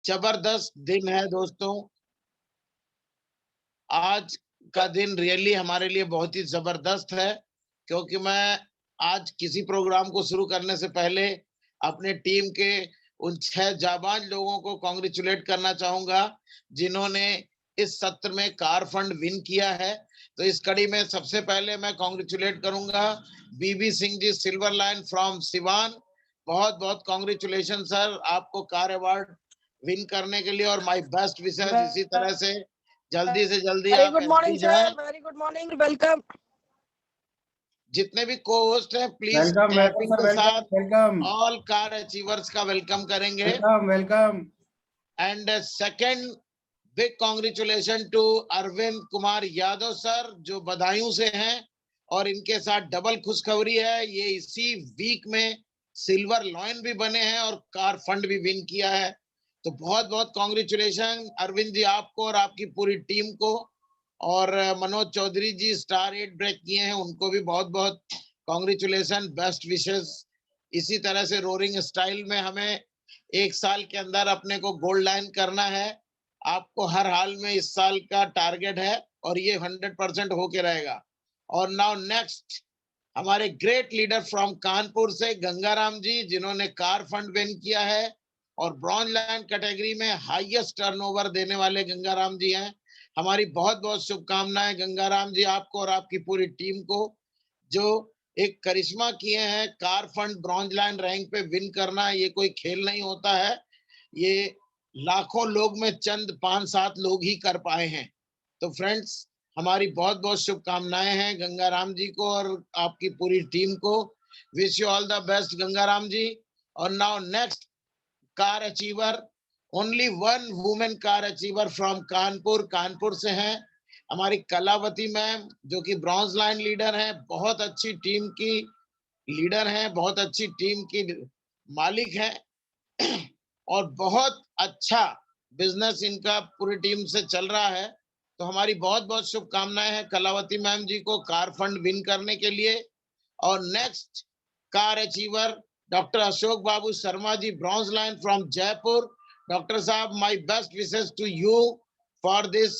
जबरदस्त दिन है दोस्तों। आज का दिन रियली हमारे लिए बहुत ही जबरदस्त है, क्योंकि मैं आज किसी प्रोग्राम को शुरू करने से पहले अपने टीम के उन 6 जाबाज लोगों को कांग्रेचुलेट करना चाहूंगा, जिन्होंने इस सत्र में कार फंड विन किया है। तो इस कड़ी में सबसे पहले मैं कांग्रेचुलेट करूंगा बीबी Singh ji, silver line from Siwan. बहुत बहुत कांग्रेचुलेशन सर, आपको कार अवार्ड विन करने के लिए, और माय बेस्ट विशेस। इसी तरह से जल्दी से जल्दी वेरी आप गुड मॉर्निंग एसपी हैं। Sir, very good morning, welcome. जितने भी को होस्ट हैं प्लीज वेलकम क्लैपिंग के वेलकम साथ वेलकम ऑल कार अचीवर्स का वेलकम करेंगे। Welcome welcome. And second big congratulation to Arvind Kumar Yadav sir, जो बदायूं से हैं, और इनके साथ डबल खुशखबरी है, ये इसी वीक में सिल्वर लॉयन भी बने हैं और कार फंड भी विन किया है। तो बहुत बहुत कांग्रेचुलेशन अरविंद जी आपको और आपकी पूरी टीम को। और मनोज चौधरी जी स्टार 8 ब्रेक किए हैं, उनको भी बहुत बहुत कांग्रेचुलेशन, बेस्ट विशेस। इसी तरह से रोरिंग स्टाइल में हमें 1 साल के अंदर अपने को गोल्ड लाइन करना है। आपको हर हाल में इस साल का टारगेट है और ये 100% होके रहेगा। और नाउ नेक्स्ट हमारे ग्रेट लीडर फ्रॉम कानपुर से गंगाराम जी, जिन्होंने कार फंड विन किया है और ब्रॉन्ज लाइन कैटेगरी में हाईएस्ट टर्नओवर देने वाले गंगाराम जी हैं। हमारी बहुत बहुत शुभकामनाएं गंगाराम जी आपको और आपकी पूरी टीम को, जो एक करिश्मा किए हैं। Car fund bronze line rank पे विन करना ये कोई खेल नहीं होता है, ये लाखों लोग में चंद 5-7 लोग ही कर पाए हैं। तो फ्रेंड्स, हमारी बहुत बहुत शुभकामनाएं हैं गंगाराम जी को और आपकी पूरी टीम को। Wish you all the best Gangaram ji. और now next car achiever, only one women car achiever from Kanpur, Kanpur से हैं हमारी कलावती मैम, जो कि ब्रॉन्ज लाइन लीडर हैं, बहुत अच्छी टीम की लीडर हैं, बहुत अच्छी टीम की मालिक हैं और बहुत अच्छा बिजनेस इनका पूरी टीम से चल रहा है। तो हमारी बहुत बहुत शुभकामनाएं हैं कलावती मैम जी को कार फंड विन करने के लिए। और next car achiever doctor Ashok Babu Sharma ji, bronze line from Jaipur. Doctor साहब, my best wishes to you for this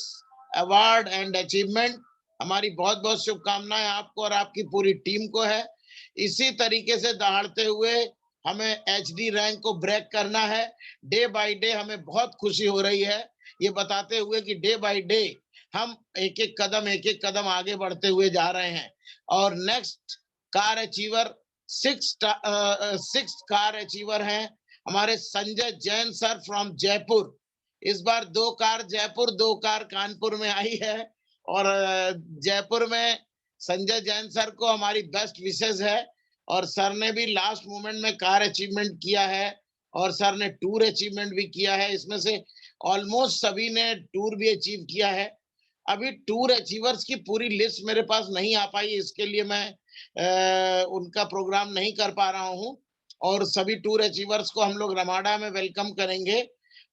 award and achievement. हमारी बहुत बहुत शुभकामनाएं आपको और आपकी पूरी टीम को है। इसी तरीके से दहाड़ते हुए हमें एचडी रैंक को ब्रेक करना है। डे बाय डे हमें बहुत खुशी हो रही है ये बताते हुए कि डे बाय डे हम एक एक कदम आगे बढ़ते हुए जा रहे हैं। और next car achiever six car achiever हैं हमारे संजय जैन सर फ्रॉम जयपुर। इस बार 2 कार जयपुर 2 कार कानपुर में आई है, और जयपुर में संजय जैन सर को हमारी बेस्ट विशेष है। और सर ने भी लास्ट मोमेंट में कार अचीवमेंट किया है और सर ने टूर अचीवमेंट भी किया है। इसमें से ऑलमोस्ट सभी ने टूर भी अचीव किया है। अभी टूर अचीवर्स की पूरी लिस्ट मेरे पास नहीं आ पाई, इसके लिए मैं उनका प्रोग्राम नहीं कर पा रहा हूं। और सभी टूर अचीवर्स को हम लोग रमाडा में वेलकम करेंगे।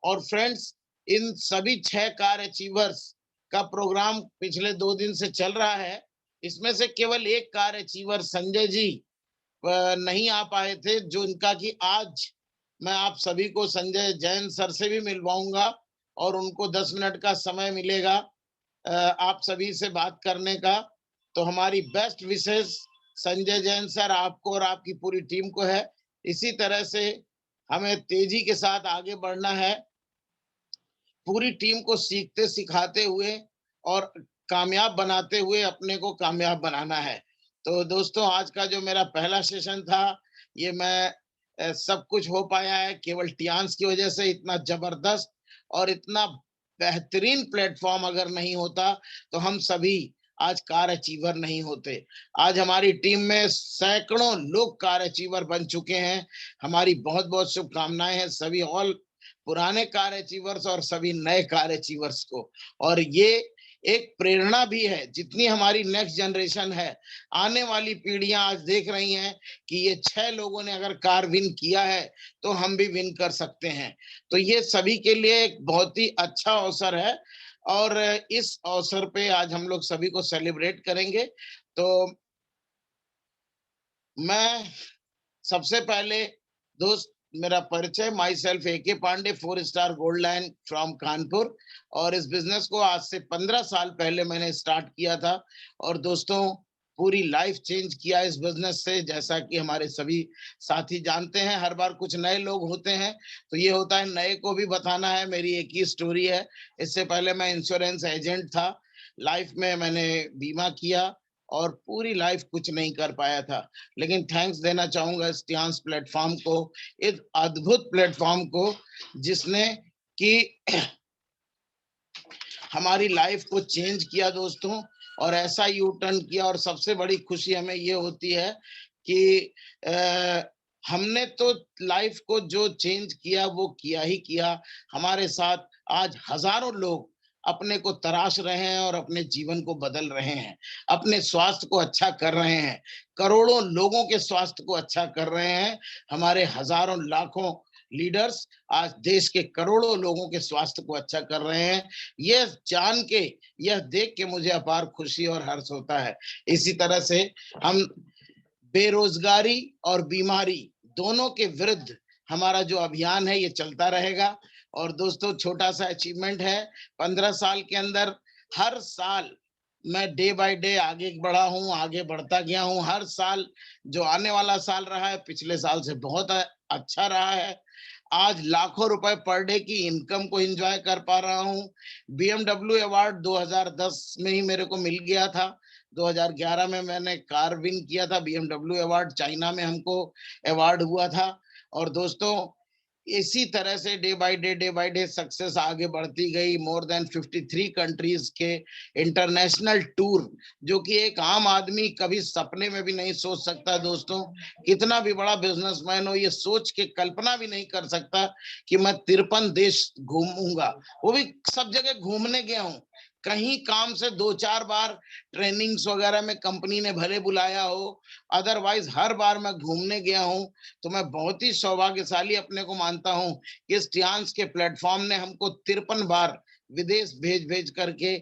और फ्रेंड्स, इन सभी 6 कार अचीवर्स का प्रोग्राम पिछले 2 दिन से चल रहा है। इसमें से केवल 1 कार अचीवर संजय जी नहीं आ पाए थे, जो इनका कि आज मैं आप सभी को संजय जैन सर से भी मिलवाऊंगा और उनको 10 मिनट का समय मिलेगा आप सभी से बात करने का। तो हमारी बेस्ट विशेष संजय जैन सर आपको और आपकी पूरी टीम को है। इसी तरह से हमें तेजी के साथ आगे बढ़ना है, पूरी टीम को सीखते सिखाते हुए और कामयाब बनाते हुए अपने को कामयाब बनाना है। तो दोस्तों, आज का जो मेरा पहला सेशन था, ये मैं सब कुछ हो पाया है केवल टियांस की वजह से। इतना जबरदस्त और इतना बेहतरीन प्लेटफॉर्म अगर नहीं होता तो हम सभी आज कार अचीवर नहीं होते। आज हमारी टीम में सैकड़ों लोग कार अचीवर बन चुके हैं। हमारी बहुत बहुत शुभकामनाएं हैं सभी ऑल पुराने कार अचीवर्स और सभी नए कार अचीवर्स को। और ये एक प्रेरणा भी है, जितनी हमारी नेक्स्ट जनरेशन है, आने वाली पीढ़ियां आज देख रही हैं कि ये 6 लोगों ने अगर कार विन किया है तो हम भी विन कर सकते हैं। तो ये सभी के लिए एक बहुत ही अच्छा अवसर है और इस अवसर पे आज हम लोग सभी को सेलिब्रेट करेंगे। तो मैं सबसे पहले दोस्त मेरा परिचय, myself AK Pandey, 4 star gold line from Kanpur. और इस बिजनेस को आज से 15 साल पहले मैंने स्टार्ट किया था। और दोस्तों, पूरी लाइफ चेंज किया इस बिजनेस से। जैसा कि हमारे सभी साथी जानते हैं, हर बार कुछ नए लोग होते हैं, तो ये होता है नए को भी बताना है। मेरी एक ही स्टोरी है। इससे पहले मैं इंश्योरेंस एजेंट था। लाइफ में मैंने बीमा किया और पूरी लाइफ कुछ नहीं कर पाया था। लेकिन थैंक्स देना चाहूंगा इस टियांस प्लेटफॉर्म को, इस अद्भुत प्लेटफॉर्म को, जिसने कि हमारी लाइफ को चेंज किया दोस्तों, और ऐसा यू टर्न किया। और सबसे बड़ी खुशी हमें ये होती है कि हमने तो लाइफ को जो चेंज किया वो किया ही किया। हमारे साथ आज हजारों लोग अपने को तराश रहे हैं और अपने जीवन को बदल रहे हैं, अपने स्वास्थ्य को अच्छा कर रहे हैं, करोड़ों लोगों के स्वास्थ्य को अच्छा कर रहे हैं। हमारे हजारों लाखों लीडर्स आज देश के करोड़ों लोगों के स्वास्थ्य को अच्छा कर रहे हैं। यह जान के, यह देख के मुझे अपार खुशी और हर्ष होता है। इसी तरह से हम बेरोजगारी और बीमारी दोनों के विरुद्ध हमारा जो अभियान है ये चलता रहेगा। और दोस्तों, छोटा सा अचीवमेंट है, 15 साल के अंदर हर साल मैं डे बाय डे आगे बढ़ा हूं, आगे बढ़ता गया हूं। हर साल जो आने वाला साल रहा है, पिछले साल से बहुत अच्छा रहा है। आज लाखों रुपए पर डे की इनकम को एंजॉय कर पा रहा हूँ। BMW अवार्ड 2010 में ही मेरे को मिल गया था। 2011 में मैंने कार विन किया था BMW अवार्ड, चाइना में हमको अवार्ड हुआ था। और दोस्तों, इसी तरह से डे बाय डे सक्सेस आगे बढ़ती गई। मोर देन 53 कंट्रीज के इंटरनेशनल टूर, जो कि एक आम आदमी कभी सपने में भी नहीं सोच सकता दोस्तों। कितना भी बड़ा बिजनेसमैन हो, ये सोच के कल्पना भी नहीं कर सकता कि मैं 53 देश घूमूंगा। वो भी सब जगह घूमने गया हूँ। कहीं काम से 2-4 बार ट्रेनिंग्स वगैरह में कंपनी ने भले बुलाया हो, अदरवाइज हर बार मैं घूमने गया हूँ। तो मैं बहुत ही सौभाग्यशाली अपने को मानता हूँ कि इस टियांस के प्लेटफॉर्म ने हमको 53 बार विदेश भेज भेज करके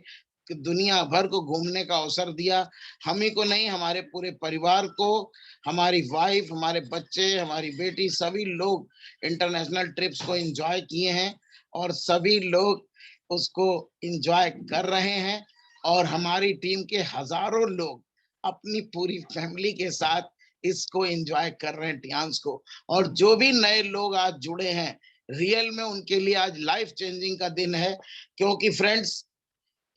दुनिया भर को घूमने का अवसर दिया। हम ही को नहीं, हमारे पूरे परिवार को, हमारी वाइफ, हमारे बच्चे, हमारी बेटी, सभी लोग इंटरनेशनल ट्रिप्स को एंजॉय किए हैं और सभी लोग उसको एंजॉय कर रहे हैं। और हमारी टीम के हजारों लोग अपनी पूरी फैमिली के साथ इसको एंजॉय कर रहे हैं, टियांस को। और जो भी नए लोग आज जुड़े हैं, रियल में उनके लिए आज लाइफ चेंजिंग का दिन है। क्योंकि फ्रेंड्स,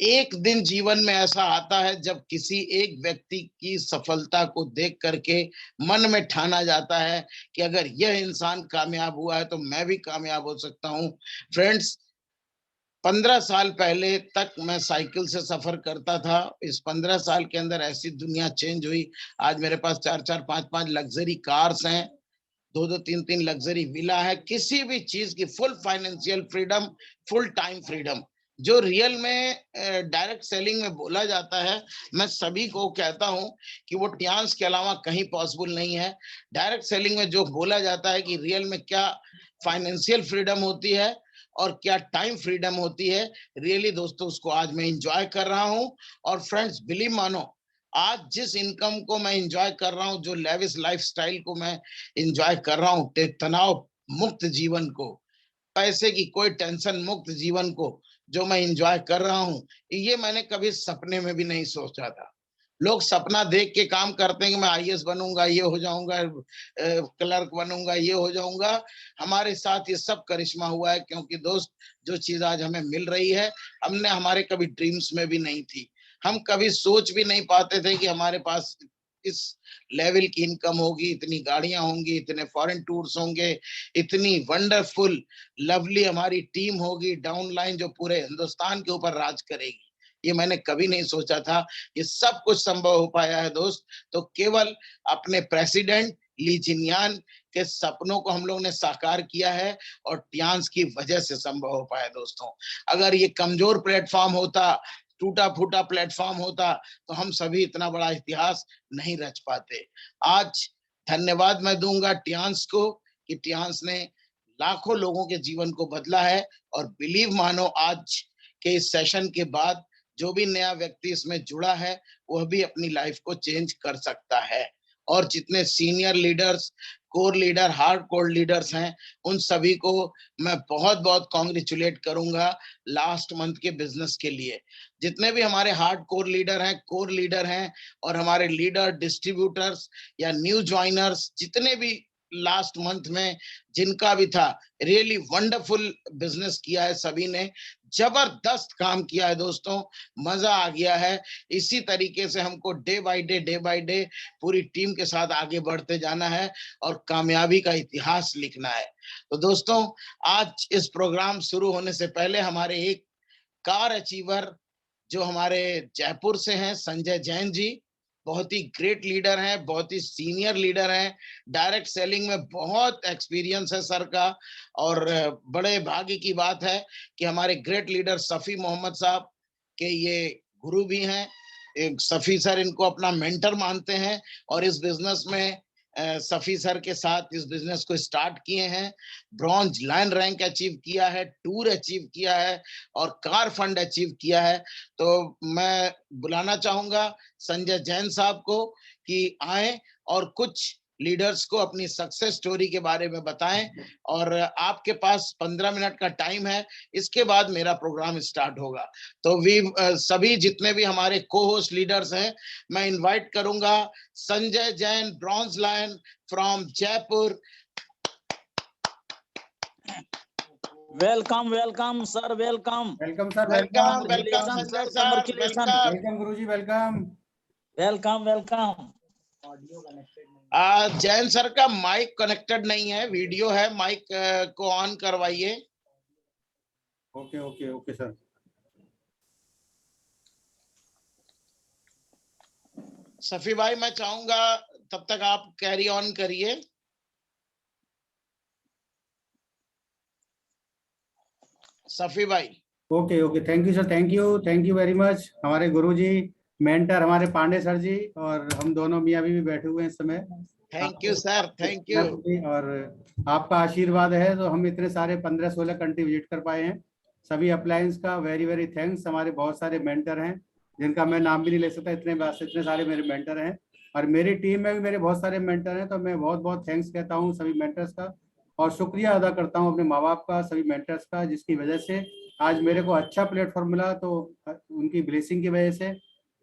एक दिन जीवन में ऐसा आता है जब किसी एक व्यक्ति की सफलता को देख करके मन में ठाना जाता है कि अगर यह इंसान कामयाब हुआ है तो मैं भी कामयाब हो सकता हूँ। फ्रेंड्स, 15 साल पहले तक मैं साइकिल से सफर करता था। इस 15 साल के अंदर ऐसी दुनिया चेंज हुई। आज मेरे पास 4-4, 5-5 लग्जरी कार्स हैं, 2-2, 3-3 लग्जरी विला है। किसी भी चीज की full financial freedom, full time freedom, जो रियल में डायरेक्ट सेलिंग में बोला जाता है, मैं सभी को कहता हूं कि वो टियांस के अलावा कहीं पॉसिबल नहीं है। डायरेक्ट सेलिंग में जो बोला जाता है कि रियल में क्या फाइनेंशियल फ्रीडम होती है और क्या टाइम फ्रीडम होती है, रियली दोस्तों उसको आज मैं इंजॉय कर रहा हूं। और फ्रेंड्स, बिलीव मानो, आज जिस इनकम को मैं एंजॉय कर रहा हूँ, जो लेविश लाइफस्टाइल को मैं एंजॉय कर रहा हूँ, तनाव मुक्त जीवन को, पैसे की कोई टेंशन मुक्त जीवन को जो मैं एंजॉय कर रहा हूँ, ये मैंने कभी सपने में भी नहीं सोचा था। लोग सपना देख के काम करते हैं कि मैं IAS बनूंगा, ये हो जाऊंगा, क्लर्क बनूंगा, ये हो जाऊंगा। हमारे साथ ये सब करिश्मा हुआ है, क्योंकि दोस्त, जो चीज आज हमें मिल रही है, हमने हमारे कभी ड्रीम्स में भी नहीं थी। हम कभी सोच भी नहीं पाते थे कि हमारे पास इस लेवल की इनकम होगी, इतनी गाड़ियां होंगी, इतने फॉरेन टूर्स होंगे, इतनी वंडरफुल लवली हमारी टीम होगी डाउनलाइन, जो पूरे हिंदुस्तान के ऊपर राज करेगी। ये मैंने कभी नहीं सोचा था। ये सब कुछ संभव हो पाया है दोस्त, तो केवल अपने प्रेसिडेंट ली जिनयान के सपनों को हम लोग ने साकार किया है, और टियांस की वजह से संभव हो पाया दोस्तों। अगर ये कमजोर प्लेटफॉर्म होता, टूटा फूटा प्लेटफॉर्म होता, तो हम सभी इतना बड़ा इतिहास नहीं रच पाते। आज धन्यवाद मैं दूंगा टियांस को, कि टियांस ने लाखों लोगों के जीवन को बदला है। और बिलीव मानो, आज के इस सेशन के बाद जो भी नया व्यक्ति इसमें जुड़ा है, वह भी अपनी लाइफ को चेंज कर सकता है। और जितने senior leaders core leader, hard core leaders हैं, उन सभी को मैं बहुत बहुत कॉन्ग्रेचुलेट करूंगा लास्ट मंथ के बिजनेस के लिए। जितने भी हमारे हार्ड कोर लीडर हैं और हमारे लीडर, डिस्ट्रीब्यूटर्स या न्यू ज्वाइनर्स, जितने भी लास्ट मंथ में जिनका भी था, रियली वंडरफुल बिजनेस किया है, सभी ने जबरदस्त काम किया है दोस्तों, मजा आ गया है। इसी तरीके से हमको डे बाय डे पूरी टीम के साथ आगे बढ़ते जाना है और कामयाबी का इतिहास लिखना है। तो दोस्तों, आज इस प्रोग्राम शुरू होने से पहले हमारे एक कार अचीवर जो हमारे जयपुर से हैं, संजय जैन जी, बहुत ही ग्रेट लीडर हैं, बहुत ही सीनियर लीडर हैं, डायरेक्ट सेलिंग में बहुत एक्सपीरियंस है सर का। और बड़े भाग्य की बात है कि हमारे ग्रेट लीडर सफी मोहम्मद साहब के ये गुरु भी हैं। सफी सर इनको अपना मेंटर मानते हैं और इस बिजनेस में सफी सर के साथ इस बिजनेस को स्टार्ट किए हैं। ब्रॉन्ज लायन रैंक अचीव किया है, टूर अचीव किया है और कार फंड अचीव किया है। तो मैं बुलाना चाहूंगा संजय जैन साहब को कि आए और कुछ लीडर्स को अपनी सक्सेस स्टोरी के बारे में बताएं। और आपके पास 15 मिनट का टाइम है, इसके बाद मेरा प्रोग्राम स्टार्ट होगा। तो सभी जितने भी हमारे को होस्ट लीडर्स हैं, मैं इनवाइट करूंगा Sanjay Jain, bronze lion from Jaipur. Welcome welcome sir, welcome sir, welcome Sanjay sir, welcome guruji, welcome welcome welcome. Jain sir का माइक कनेक्टेड नहीं है, वीडियो है, माइक को ऑन करवाइए। Okay okay okay sir. Safi भाई, मैं चाहूंगा तब तक आप कैरी ऑन करिए। सफी भाई। Okay okay, thank you sir, thank you very much. हमारे गुरुजी, मेंटर हमारे पांडे सर जी, और हम दोनों मियाँ भी बैठे हुए हैं इस समय। Thank you sir, thank you. और आपका आशीर्वाद है तो हम इतने सारे 15-16 कंट्री विजिट कर पाए हैं। सभी अप्लायंस का वेरी वेरी थैंक्स। हमारे बहुत सारे मेंटर हैं जिनका मैं नाम भी नहीं ले सकता, इतने सारे मेरे मेंटर हैं। और मेरी टीम में भी मेरे बहुत सारे मेंटर हैं, तो मैं बहुत बहुत थैंक्स कहता हूँ सभी मेंटर्स का, और शुक्रिया अदा करता हूँ अपने माँ बाप का, सभी मेंटर्स का, जिसकी वजह से आज मेरे को अच्छा प्लेटफॉर्म मिला। तो उनकी ब्लेसिंग की वजह से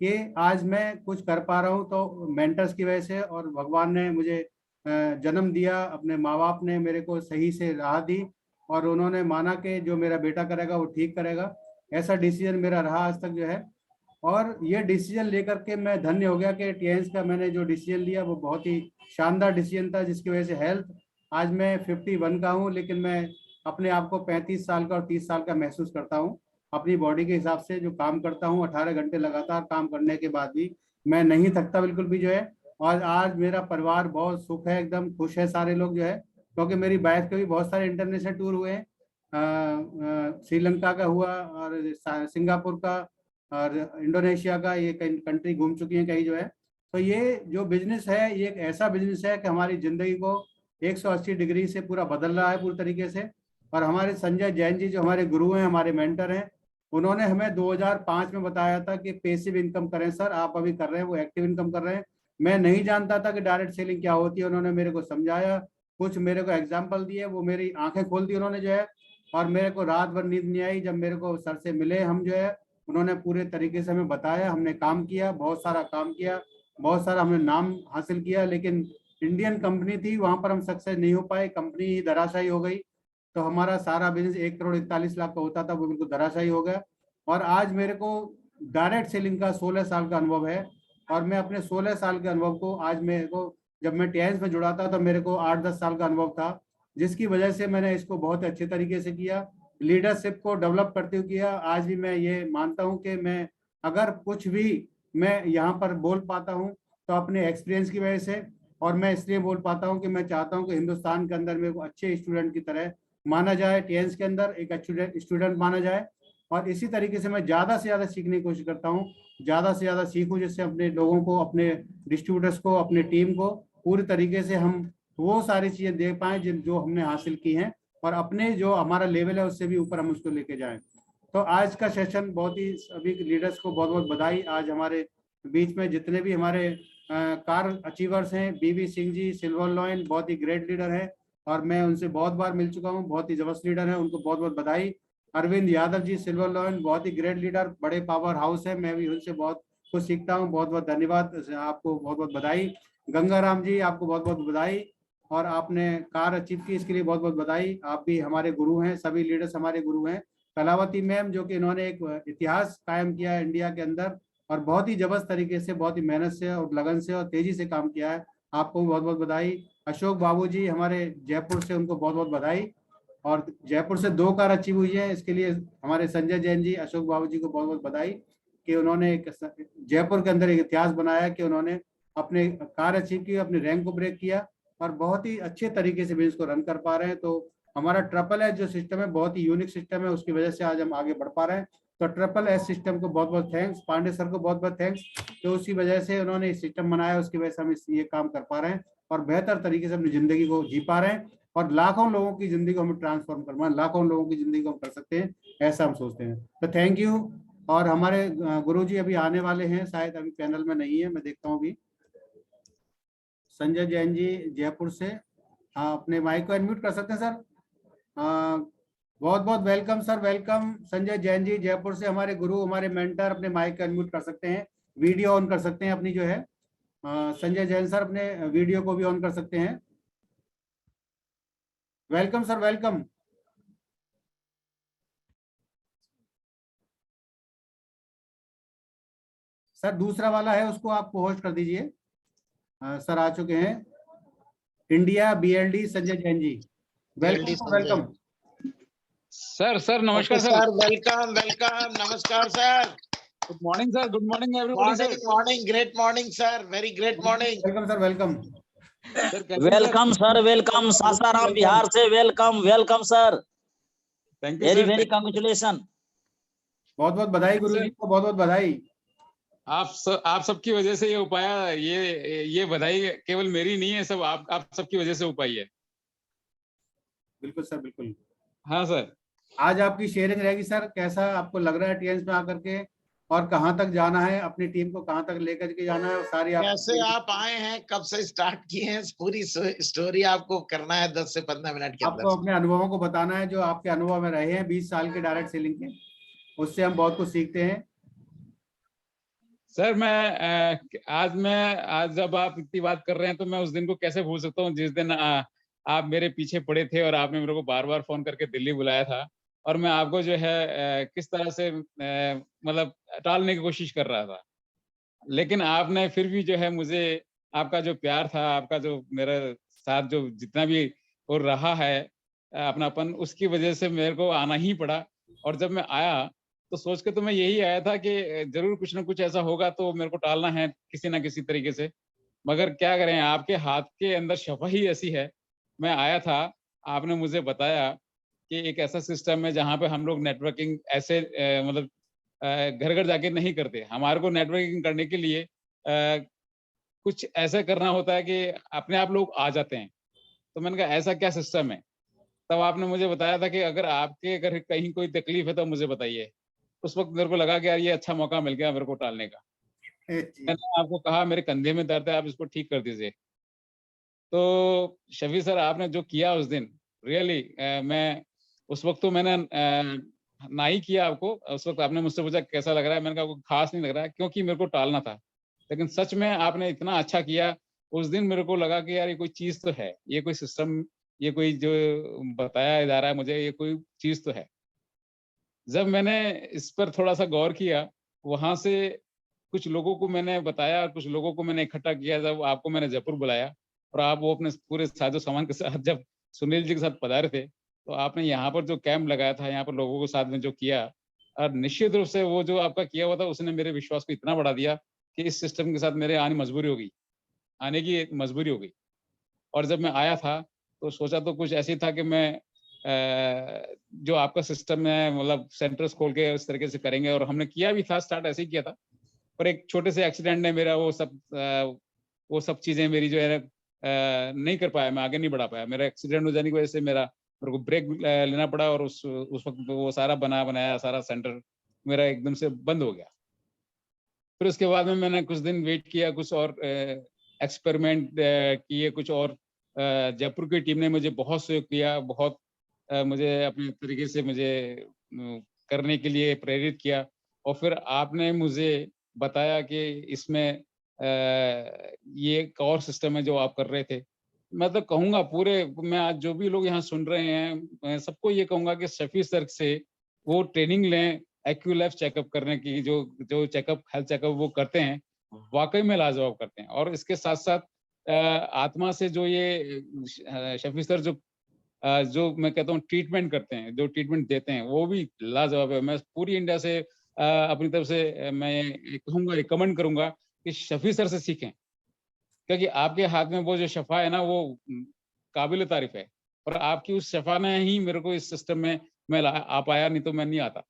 कि आज मैं कुछ कर पा रहा हूँ, तो मेंटर्स की वजह से। और भगवान ने मुझे जन्म दिया, अपने माँ बाप ने मेरे को सही से राह दी, और उन्होंने माना कि जो मेरा बेटा करेगा वो ठीक करेगा। ऐसा डिसीजन मेरा रहा आज तक जो है। और ये डिसीजन लेकर के मैं धन्य हो गया कि टीएंस का मैंने जो डिसीजन लिया वो बहुत ही शानदार डिसीजन था, जिसकी वजह से हेल्थ, आज मैं 51 का हूँ, लेकिन मैं अपने आप को 35 साल का और 30 साल का महसूस करता हूँ। अपनी बॉडी के हिसाब से जो काम करता हूँ, 18 घंटे लगातार काम करने के बाद भी मैं नहीं थकता बिल्कुल भी जो है। और आज मेरा परिवार बहुत सुख है, एकदम खुश है सारे लोग जो है, क्योंकि मेरी वाइफ के भी बहुत सारे इंटरनेशनल टूर हुए हैं। श्रीलंका का हुआ, और सिंगापुर का, और इंडोनेशिया का, ये कई कंट्री घूम चुकी हैं कहीं जो है। तो ये जो बिजनेस है, ये एक ऐसा बिजनेस है कि हमारी जिंदगी को 180 डिग्री से पूरा बदल रहा है पूरी तरीके से। और हमारे संजय जैन जी जो हमारे गुरु हैं, हमारे मेंटर हैं, उन्होंने हमें 2005 में बताया था कि पैसिव इनकम करें सर, आप अभी कर रहे हैं वो एक्टिव इनकम कर रहे हैं। मैं नहीं जानता था कि डायरेक्ट सेलिंग क्या होती है। उन्होंने मेरे को समझाया, कुछ मेरे को एग्जाम्पल दिए, वो मेरी आंखें खोल दी उन्होंने जो है। और मेरे को रात भर नींद नहीं आई जब मेरे को सर से मिले हम जो है। उन्होंने पूरे तरीके से हमें बताया, हमने काम किया, बहुत सारा काम किया, बहुत सारा हमने नाम हासिल किया, लेकिन इंडियन कंपनी थी, वहां पर हम सक्सेस नहीं हो पाए, कंपनी ही धराशायी हो गई। तो हमारा सारा बिजनेस 1 करोड़ 41 लाख का होता था, वो बिल्कुल धराशायी हो गया। और आज मेरे को डायरेक्ट सेलिंग का 16 साल का अनुभव है। और मैं अपने 16 साल के अनुभव को आज मेरे को, जब मैं टीएंस में जुड़ा था तो मेरे को 8-10 साल का अनुभव था, जिसकी वजह से मैंने इसको बहुत अच्छे तरीके से किया, लीडरशिप को डेवलप करते हुए किया। आज भी मैं ये मानता हूँ कि मैं अगर कुछ भी मैं यहाँ पर बोल पाता हूँ तो अपने एक्सपीरियंस की वजह से। और मैं इसलिए बोल पाता हूँ कि मैं चाहता हूँ कि हिंदुस्तान के अंदर मेरे को अच्छे स्टूडेंट की तरह माना जाए, टीएंस के अंदर एक अच्छे स्टूडेंट माना जाए। और इसी तरीके से मैं ज़्यादा से ज़्यादा सीखने की कोशिश करता हूँ, ज़्यादा से ज़्यादा सीखूँ, जिससे अपने लोगों को, अपने डिस्ट्रीब्यूटर्स को, अपने टीम को पूरी तरीके से हम वो सारी चीज़ें दे पाएँ जो हमने हासिल की हैं, और अपने जो हमारा लेवल है उससे भी ऊपर हम उसको लेके जाएं। तो आज का सेशन बहुत ही, सभी लीडर्स को बहुत बहुत बधाई। आज हमारे बीच में जितने भी हमारे कार अचीवर्स हैं, बीवी सिंह जी सिल्वर लॉइन, बहुत ही ग्रेट लीडर है और मैं उनसे बहुत बार मिल चुका हूँ, बहुत ही जबरदस्त लीडर है, उनको बहुत बहुत बधाई। Arvind Yadav G silver lion, बहुत ही ग्रेट लीडर, बड़े पावर हाउस है, मैं भी उनसे बहुत कुछ सीखता हूँ, बहुत बहुत धन्यवाद, आपको बहुत बहुत बधाई। गंगाराम जी आपको बहुत बहुत बधाई और आपने कार अचीव की इसके लिए बहुत बहुत बधाई, आप भी हमारे गुरु हैं, सभी लीडर्स हमारे गुरु हैं। कलावती मैम जो कि इन्होंने एक इतिहास कायम किया है इंडिया के अंदर और बहुत ही जबरदस्त तरीके से, बहुत ही मेहनत से और लगन से और तेजी से काम किया है, आपको बहुत बहुत बधाई। अशोक बाबू जी हमारे जयपुर से, उनको बहुत बहुत बधाई और जयपुर से 2 कार अचीव हुई है, इसके लिए हमारे संजय जैन जी, अशोक बाबू जी को बहुत बहुत बधाई कि उन्होंने एक जयपुर के अंदर एक इतिहास बनाया कि उन्होंने अपने कार अचीव की, अपने रैंक को ब्रेक किया और बहुत ही अच्छे तरीके से बिजनेस को रन कर पा रहे हैं। तो हमारा ट्रिपल एस जो सिस्टम है बहुत ही यूनिक सिस्टम है, उसकी वजह से आज हम आगे बढ़ पा रहे हैं। तो ट्रिपल एस सिस्टम को बहुत बहुत थैंक्स, पांडे सर को बहुत बहुत थैंक्स, तो उसी वजह से उन्होंने सिस्टम बनाया, उसकी वजह से हम ये काम कर पा रहे हैं और बेहतर तरीके से अपनी जिंदगी को जी पा रहे हैं और लाखों लोगों की जिंदगी को हमें ट्रांसफॉर्म करना है, लाखों लोगों की जिंदगी को हम कर सकते हैं, ऐसा हम सोचते हैं। तो थैंक यू। और हमारे गुरुजी अभी आने वाले हैं, शायद अभी पैनल में नहीं है, मैं देखता हूँ अभी। संजय जैन जी जयपुर से, हाँ अपने माइक को अनम्यूट कर सकते हैं सर। बहुत बहुत welcome sir, welcome. Sanjay Jain ji Jaipur से, हमारे गुरु, हमारे मेंटर, अपने माइक को अनम्यूट कर सकते हैं, वीडियो ऑन कर सकते हैं अपनी जो है। संजय जैन सर अपने वीडियो को भी ऑन कर सकते हैं। Welcome sir, welcome. सर दूसरा वाला है उसको आप होस्ट कर दीजिए। सर आ चुके हैं, India BLD Sanjay Jain ji, welcome welcome. Sir नमस्कार सर। सर वेलकम वेलकम, नमस्कार sir. Good morning sir, good morning everybody sir. Morning, great morning sir, very great morning. Welcome sir, welcome. Welcome sir, welcome Sasaram Bihar से, welcome welcome sir. Thank you very sir. Very congratulation. बहुत बहुत बधाई गुरु जी को, बहुत बहुत बधाई। आप सबकी वजह से ये हो पाया, ये बधाई केवल मेरी नहीं है, सब आप सबकी वजह से हो पाई है। बिल्कुल सर, बिल्कुल। हाँ सर। आज आपकी शेयरिंग रहेगी सर, कैसा आपको लग रहा है टीएंस में आकर के और कहां तक जाना है, अपनी टीम को कहां तक लेकर के जाना है, सारी कैसे आप आए हैं, कब से स्टार्ट किए हैं, पूरी स्टोरी आपको करना है 10 से 15 मिनट के अंदर। आपको अपने अनुभवों को बताना है, जो आपके अनुभव में रहे हैं 20 साल के डायरेक्ट सेलिंग के, उससे हम बहुत कुछ सीखते हैं। सर आज जब आप इतनी बात कर रहे हैं तो मैं उस दिन को कैसे भूल सकता हूँ जिस दिन आप मेरे पीछे पड़े थे और आपने मेरे को बार बार फोन करके दिल्ली बुलाया था और मैं आपको जो है किस तरह से मतलब टालने की कोशिश कर रहा था, लेकिन आपने फिर भी जो है मुझे, आपका जो प्यार था, आपका जो मेरे साथ जो जितना भी और रहा है अपनापन, उसकी वजह से मेरे को आना ही पड़ा। और जब मैं आया तो सोच के तो मैं यही आया था कि जरूर कुछ ना कुछ ऐसा होगा तो मेरे को टालना है किसी ना किसी तरीके से, मगर क्या करें, आपके हाथ के अंदर शफा ही ऐसी है। मैं आया था, आपने मुझे बताया कि एक ऐसा सिस्टम है जहाँ पे हम लोग नेटवर्किंग ऐसे मतलब घर घर जाके नहीं करते, हमारे को नेटवर्किंग करने के लिए कुछ ऐसा करना होता है कि अपने आप लोग आ जाते हैं। तो मैंने कहा ऐसा क्या सिस्टम है, तब आपने मुझे बताया था कि अगर कहीं कोई तकलीफ है तो मुझे बताइए। उस वक्त मेरे को लगा कि यार ये अच्छा मौका मिल गया मेरे को टालने का। मैंने आपको कहा मेरे कंधे में दर्द है, आप इसको ठीक कर दीजिए। तो शफी सर आपने जो किया उस दिन, रियली मैं उस वक्त तो मैंने ना ही किया आपको। उस वक्त आपने मुझसे पूछा कैसा लग रहा है, मैंने कहा आपको खास नहीं लग रहा है क्योंकि मेरे को टालना था, लेकिन सच में आपने इतना अच्छा किया। उस दिन मेरे को लगा कि यार ये कोई चीज तो है, ये कोई सिस्टम, ये कोई जो बताया जा रहा है मुझे, ये कोई चीज तो है। जब मैंने इस पर थोड़ा सा गौर किया, वहां से कुछ लोगों को मैंने बताया, कुछ लोगों को मैंने इकट्ठा किया, जब आपको मैंने जयपुर बुलाया और आप वो अपने पूरे साजो सामान के साथ जब सुनील जी के साथ पधारे थे, तो आपने यहाँ पर जो कैंप लगाया था, यहाँ पर लोगों के साथ में जो किया, और निश्चित रूप से वो जो आपका किया हुआ था उसने मेरे विश्वास को इतना बढ़ा दिया कि इस सिस्टम के साथ मेरे आने की एक मजबूरी हो गई। और जब मैं आया था तो सोचा तो कुछ ऐसे था कि मैं जो आपका सिस्टम है मतलब सेंटर्स खोल के उस तरीके से करेंगे, और हमने किया भी था, स्टार्ट ऐसे ही किया था, पर एक छोटे से एक्सीडेंट ने मेरा वो सब चीजें मेरी जो है नहीं कर पाया, मैं आगे नहीं बढ़ा पाया। मेरा एक्सीडेंट हो जाने की वजह से मेरे को ब्रेक लेना पड़ा और उस वक्त वो सारा बनाया सारा सेंटर मेरा एकदम से बंद हो गया। फिर उसके बाद में मैंने कुछ दिन वेट किया, कुछ और एक्सपेरिमेंट किए, कुछ और जयपुर की टीम ने मुझे बहुत सहयोग किया, बहुत मुझे अपने तरीके से मुझे करने के लिए प्रेरित किया। और फिर आपने मुझे बताया कि इसमें ये एक और सिस्टम है जो आप कर रहे थे। मैं तो कहूँगा पूरे, मैं आज जो भी लोग यहाँ सुन रहे हैं, मैं सबको ये कहूँगा कि शफी सर से वो ट्रेनिंग लें, एक्यूलाइफ चेकअप करने की, जो चेकअप, हेल्थ चेकअप वो करते हैं, वाक़ई में लाजवाब करते हैं। और इसके साथ-साथ आत्मा से जो ये शफी सर जो मैं कहता हूँ ट्रीटमेंट करते हैं, जो ट्रीटमेंट देते हैं, वो भी लाजवाब है। मैं पूरी इंडिया से अपनी तरफ से मैं ये कहूँगा, रिकमेंड करूँगा कि शफी सर से सीखें, क्योंकि आपके हाथ में वो जो शफ़ा है ना, वो काबिल तारीफ़ है। और आपकी उस शफ़ा ने ही मेरे को इस सिस्टम में मैं आ पाया, नहीं तो मैं नहीं आता।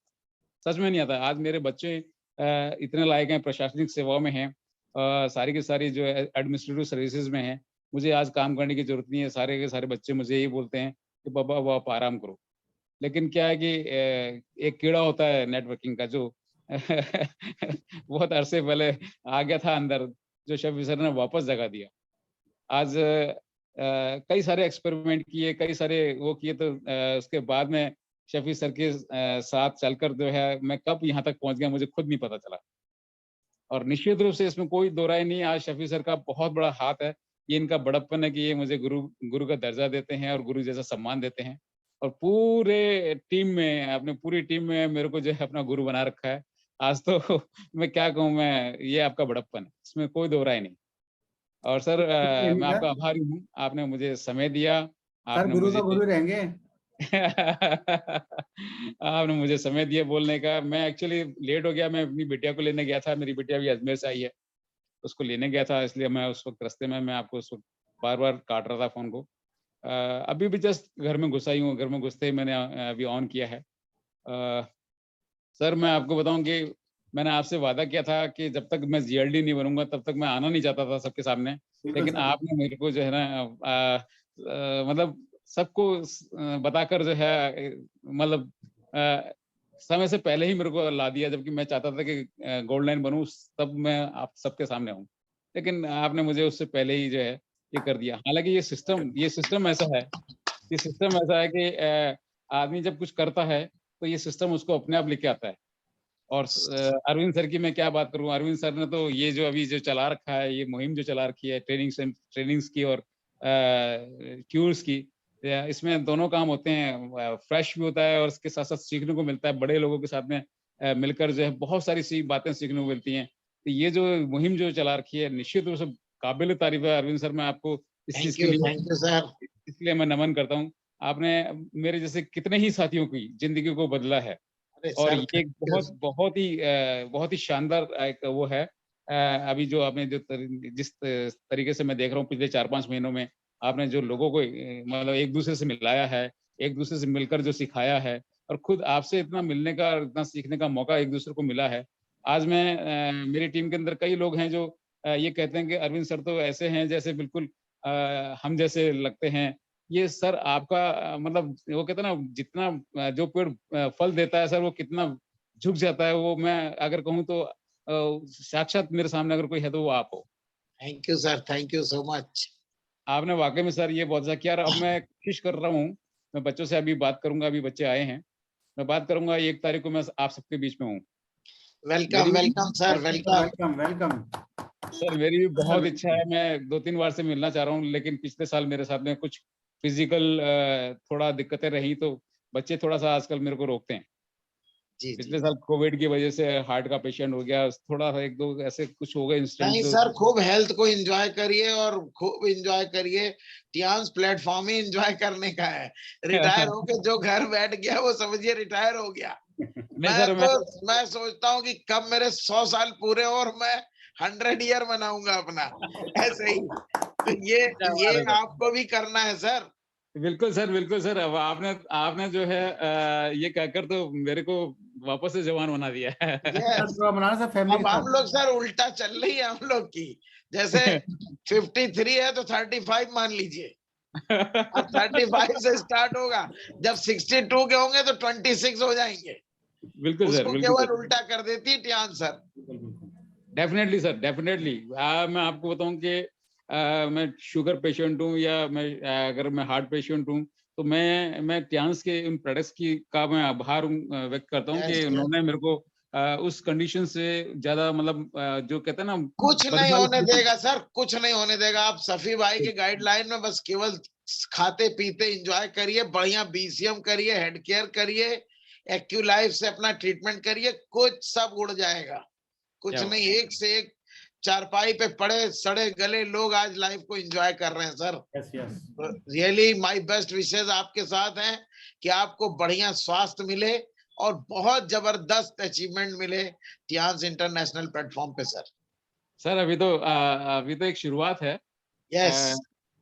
सच में नहीं आता। आज मेरे बच्चे इतने लायक हैं, प्रशासनिक सेवाओं में हैं, सारी की सारी जो है एडमिनिस्ट्रेटिव सर्विसेज में हैं। मुझे आज काम करने की ज़रूरत नहीं है। सारे के सारे बच्चे मुझे यही बोलते हैं कि पापा वो आप आराम करो। लेकिन क्या है कि एक कीड़ा होता है नेटवर्किंग का, जो बहुत अरसे पहले आ गया था अंदर, जो शफी सर ने वापस जगा दिया। आज कई सारे एक्सपेरिमेंट किए, कई सारे वो किए, तो उसके बाद में शफी सर के साथ चलकर जो है मैं कब यहाँ तक पहुँच गया, मुझे खुद नहीं पता चला। और निश्चित रूप से इसमें कोई दो राय नहीं, आज शफी सर का बहुत बड़ा हाथ है। ये इनका बड़प्पन है कि ये मुझे गुरु का दर्जा देते हैं और गुरु जैसा सम्मान देते हैं। और पूरी टीम में मेरे को जो है अपना गुरु बना रखा है। आज तो मैं क्या कहूँ, मैं ये आपका बड़प्पन है, इसमें कोई दो राय नहीं। और सर मैं आपका आभारी हूँ, आपने मुझे समय दिया, सर आपने गुरु मुझे तो गुरु रहेंगे। आपने मुझे समय दिया बोलने का। मैं एक्चुअली लेट हो गया, मैं अपनी बिटिया को लेने गया था, मेरी बिटिया भी अजमेर से आई है, उसको लेने गया था, इसलिए मैं उस वक्त रास्ते में, मैं आपको उस वक्त बार-बार काट रहा था फ़ोन को। अभी भी जस्ट घर में घुसा ही हूँ, घर में घुसते ही मैंने अभी ऑन किया है। सर मैं आपको बताऊँ कि मैंने आपसे वादा किया था कि जब तक मैं जीएलडी नहीं बनूँगा तब तक मैं आना नहीं चाहता था सबके सामने। बिल्कुल लेकिन सर। आपने मेरे को जो है ना मतलब सबको बताकर जो है मतलब समय से पहले ही मेरे को ला दिया, जबकि मैं चाहता था कि गोल्ड लाइन बनूँ, तब मैं आप सबके सामने आऊँ। लेकिन आपने मुझे उससे पहले ही जो है ये कर दिया। हालाँकि ये सिस्टम ऐसा है, कि आदमी जब कुछ करता है तो ये सिस्टम उसको अपने आप लेके आता है। और अरविंद सर की मैं क्या बात करूँ, अरविंद सर ने तो ये जो अभी जो चला रखा है, ये मुहिम जो चला रखी है ट्रेनिंग्स की और क्यूर्स की, इसमें दोनों काम होते हैं, फ्रेश भी होता है और इसके साथ-साथ सीखने को मिलता है। बड़े लोगों के साथ में मिलकर जो है बहुत सारी बातें सीखने को मिलती हैं। तो ये जो मुहिम जो चला रखी है, निश्चित रूप से काबिल तारीफ़ है अरविंद सर, मैं आपको इस चीज़ के लिए थैंक यू सर। इसलिए मैं नमन करता हूँ। आपने मेरे जैसे कितने ही साथियों की ज़िंदगी को बदला है। अरे और सर, ये एक बहुत ही शानदार एक वो है। अभी जो आपने जिस तरीके से मैं देख रहा हूँ पिछले 4-5 महीनों में, आपने जो लोगों को मतलब एक-दूसरे से मिलाया है, एक-दूसरे से मिलकर जो सिखाया है, और खुद आपसे इतना मिलने का और इतना सीखने का मौका एक-दूसरे को मिला है। आज मैं मेरी टीम के अंदर कई लोग हैं जो ये कहते हैं कि अरविंद सर तो ऐसे हैं जैसे बिल्कुल हम जैसे लगते हैं। ये सर आपका मतलब वो कहते हैं ना, जितना जो पेड़ फल देता है सर, वो कितना झुक जाता है, वो मैं अगर कहूँ तो साक्षात मेरे सामने अगर कोई है तो वो आप हो। Thank you sir, thank you so much. आपने वाक़ई में सर ये बहुत अच्छा किया। और अब मैं कोशिश कर रहा हूँ, मैं बच्चों से अभी बात करूँगा, अभी बच्चे आए हैं। मैं बात करूँगा 1 तारीख को मैं आप सबके बीच में हूँ। Welcome, welcome sir, welcome. Welcome welcome. Sir मेरी भी बहुत इच्छा है, मैं 2-3 बार से मिलना चाह रहा हूँ, लेकिन पिछले साल मेरे साथ में कुछ फिज़िकल थोड़ा दिक्कतें रही, तो बच्चे थोड़ा-सा आजकल मेरे को रोकते हैं। जी, जी। पिछले साल कोविड की वजह से हार्ट का पेशेंट हो गया, थोड़ा-सा 1-2 ऐसे कुछ हो गए इंसिडेंट नहीं जो सर, खूब हेल्थ को एन्जॉय करिए और खूब एन्जॉय करिए। टियान्स प्लेटफ़ॉर्म ही एन्जॉय करने का है। रिटायर होके जो घर बैठ गया वो समझिए रिटायर हो गया। नहीं सर मैं सोचता हूँ कि कब मेरे 100 साल पूरे हो और मैं 100 ईयर मनाऊँगा अपना, ऐसे ही। तो क्या बात ये है सर। आपको भी करना है सर। बिल्कुल सर, बिल्कुल सर। अब आपने जो है ये कहकर तो मेरे को वापस से जवान बना दिया है। Sir yes. थोड़ा बनाना सर फैमिली अब के हम साथ। लोग सर उल्टा चल रही है हम लोग की। जैसे 53 है तो 35 मान लीजिए। अब 35 से स्टार्ट होगा। जब 62 के होंगे तो 26 हो जाएँगे। बिल्कुल सर, उसको बिल्कुल केवल सर। उल्टा कर देती है Tian sir. Definitely sir, definitely. मैं आपको बताऊं कि मैं शुगर पेशेंट हूँ या मैं अगर मैं हार्ट पेशेंट हूँ, तो मैं टियांस के उन प्रोडक्ट्स की का मैं आभार व्यक्त करता हूँ Yes, कि yes. उन्होंने मेरे को उस कंडीशन से ज्यादा मतलब जो कहते हैं ना कुछ नहीं होने देगा सर, कुछ नहीं होने देगा। आप सफी भाई के गाइडलाइन में बस केवल खाते पीते एंजॉय करिए, बढ़िया बीसीएम करिए, हेड केयर करिए, एक्यूलाइफ से अपना ट्रीटमेंट करिए, कुछ सब उड़ जाएगा। कुछ क्या नहीं, एक से एक चारपाई पे पड़े सड़े गले लोग आज लाइफ को एंजॉय कर रहे हैं sir. Yes yes. Really my best wishes आपके साथ हैं कि आपको बढ़िया स्वास्थ्य मिले और बहुत जबरदस्त अचीवमेंट मिले टियांस इंटरनेशनल प्लेटफॉर्म पे सर। सर अभी तो एक शुरुआत है। यस